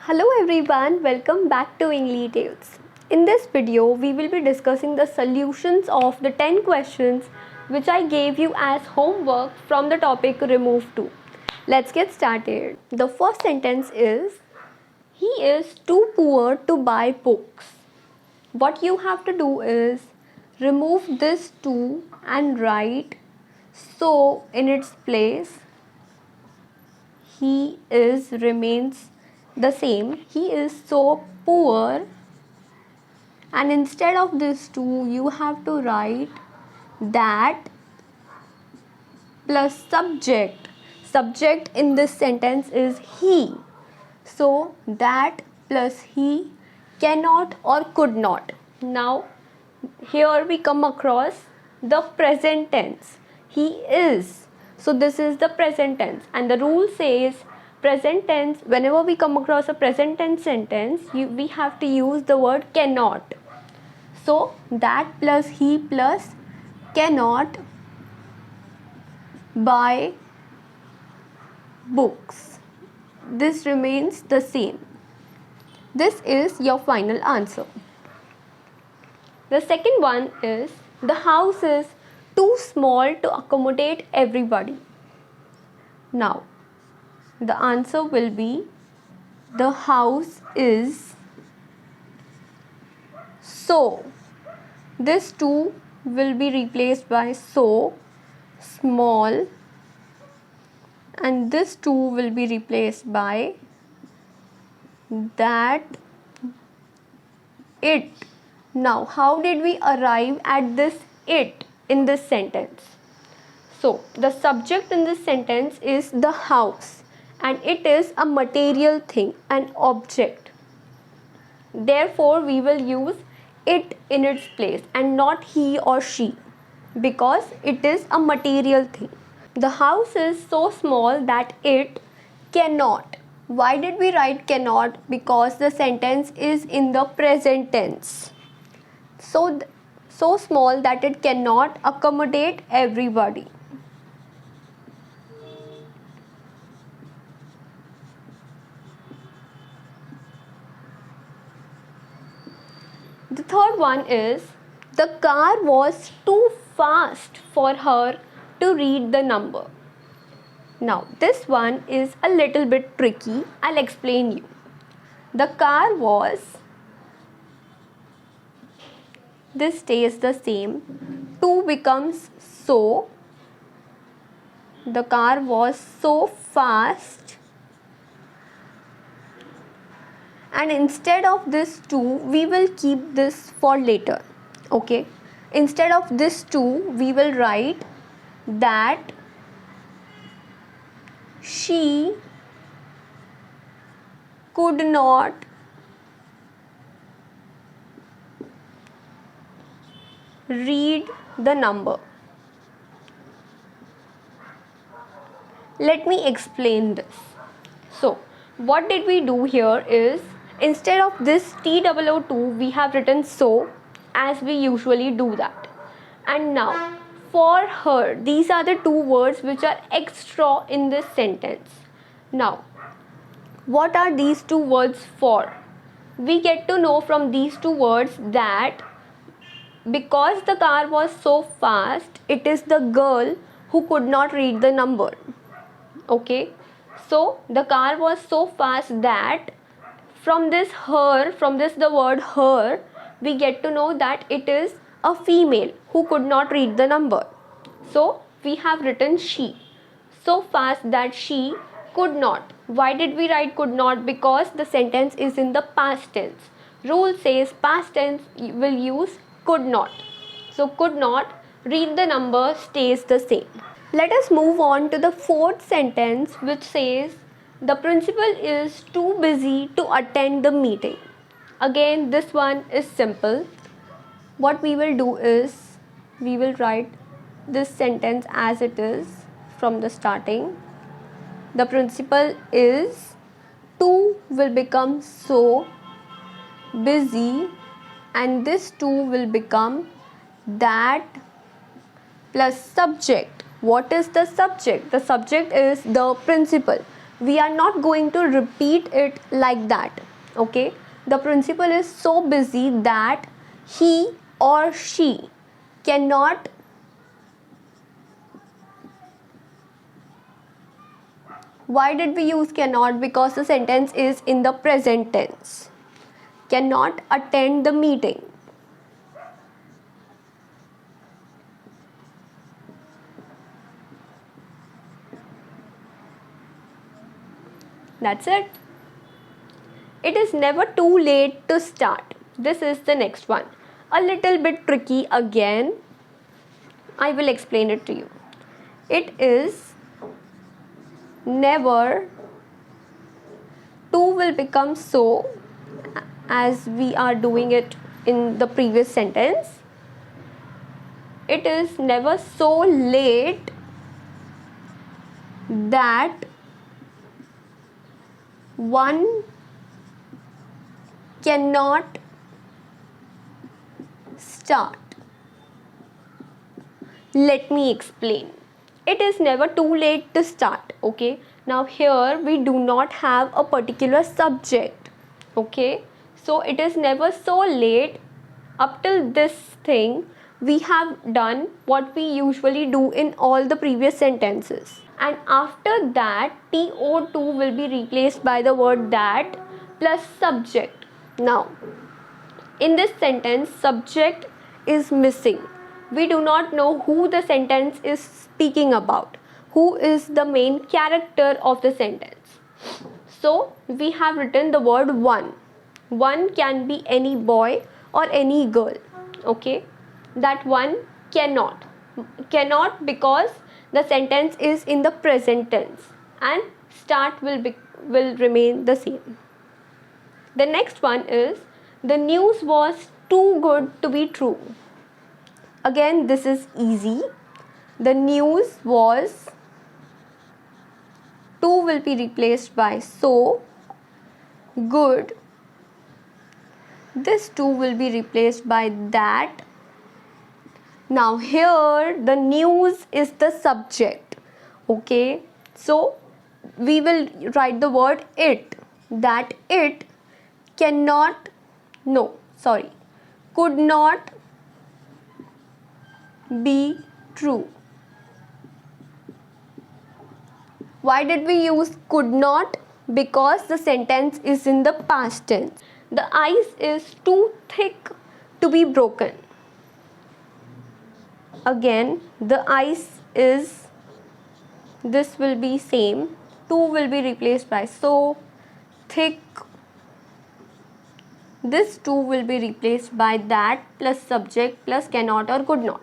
Hello everyone, welcome back to EngliTales. In this video, we will be discussing the solutions of the 10 questions which I gave you as homework from the topic Remove To. Let's get started. The first sentence is, he is too poor to buy books. What you have to do is, remove this to and write so in its place. He is remains the same. He is so poor, and instead of this two you have to write that plus subject. Subject in this sentence is he, so that plus he cannot or could not. Now here we come across the present tense. He is, so this is the present tense, and the rule says present tense, whenever we come across a present tense sentence, we have to use the word cannot. So that plus he plus cannot buy books. This remains the same. This is your final answer. The second one is, the house is too small to accommodate everybody. Now, the answer will be, the house is so. This two will be replaced by so small, and this two will be replaced by that it. Now, how did we arrive at this it in this sentence? So, the subject in this sentence is the house, and it is a material thing, an object. Therefore, we will use it in its place and not he or she, because it is a material thing. The house is so small that it cannot. Why did we write cannot? Because the sentence is in the present tense. So small that it cannot accommodate everybody. The third one is, the car was too fast for her to read the number. Now, this one is a little bit tricky. I'll explain you. The car was, this stays the same. To becomes so. The car was so fast. And instead of this two, we will keep this for later. Okay. Instead of this two, we will write that she could not read the number. Let me explain this. So, what did we do here is, instead of this TOO2, we have written so, as we usually do that. And now, for her, these are the two words which are extra in this sentence. Now, what are these two words for? We get to know from these two words that because the car was so fast, it is the girl who could not read the number. Okay, so the car was so fast that from this the word her, we get to know that it is a female who could not read the number. So we have written she. So fast that she could not. Why did we write could not? Because the sentence is in the past tense. Rule says past tense will use could not. So could not read the number stays the same. Let us move on to the fourth sentence, which says, the principal is too busy to attend the meeting. Again, this one is simple. What we will do is, we will write this sentence as it is from the starting. The principal is, too will become so, busy, and this too will become that plus subject. What is the subject? The subject is the principal. we are not going to repeat it like that. Okay, the principal is so busy that he or she cannot. Why did we use cannot? Because the sentence is in the present tense. Cannot attend the meeting. That's it. It is never too late to start. This is the next one. A little bit tricky again. I will explain it to you. It is never to will become so, as we are doing it in the previous sentence. It is never so late that one cannot start. Let me explain. It is never too late to start. Okay, now here we do not have a particular subject. Okay, so it is never so late. Up till this thing, we have done what we usually do in all the previous sentences, and after that to will be replaced by the word that plus subject. Now in this sentence, subject is missing. We do not know who the sentence is speaking about, who is the main character of the sentence. So we have written the word one. One can be any boy or any girl. Okay, that one cannot. Cannot because the sentence is in the present tense, and start will remain the same. The next one is the news was too good to be true. Again, this is easy. The news was, too will be replaced by so, good. This too will be replaced by that. Now here the news is the subject. Okay, so we will write the word it. That it cannot, no, sorry, could not be true. Why did we use could not? Because the sentence is in the past tense. The ice is too thick to be broken. Again, the ice is, this will be same. Too will be replaced by so, thick. This too will be replaced by that plus subject plus cannot or could not.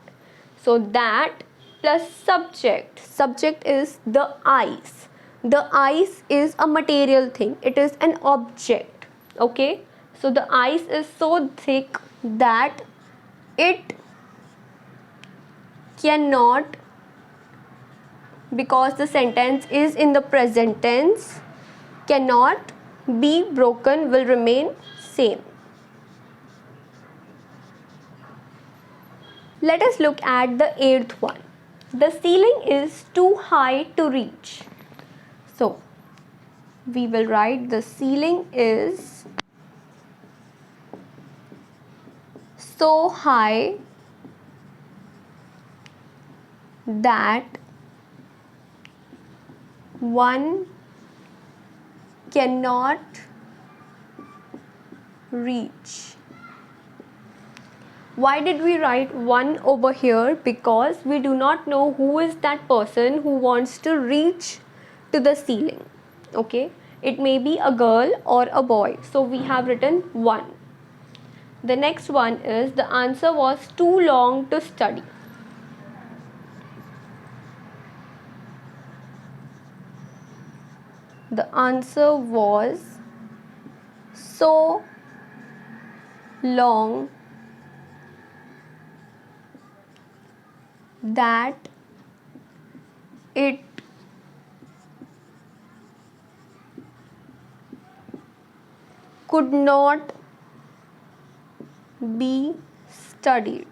So that plus subject. Subject is the ice. The ice is a material thing. It is an object. Okay. So the ice is so thick that it cannot, because the sentence is in the present tense, cannot be broken will remain same. Let us look at the 8th one. The ceiling is too high to reach. So we will write the ceiling is so high that one cannot reach. Why did we write one over here? Because we do not know who is that person who wants to reach to the ceiling. Okay, it may be a girl or a boy, so we have written one. The next one is the answer was too long to study. The answer was so long that it could not be studied.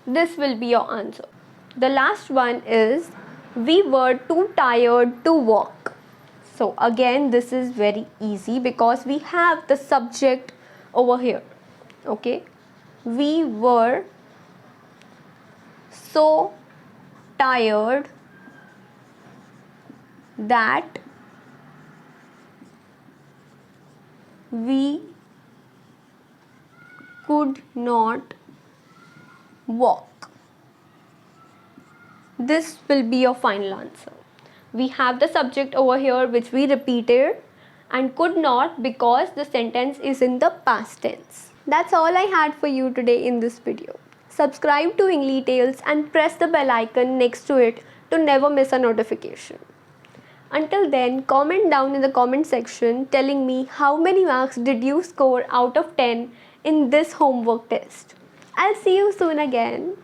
This will be your answer. The last one is We were too tired to walk. So again, this is very easy because we have the subject over here. Okay, we were so tired that we could not walk. This will be your final answer. We have the subject over here which we repeated and could not because the sentence is in the past tense. That's all I had for you today in this video. Subscribe to EngliTales and press the bell icon next to it to never miss a notification. Until then, comment down in the comment section telling me how many marks did you score out of 10 in this homework test. I'll see you soon again.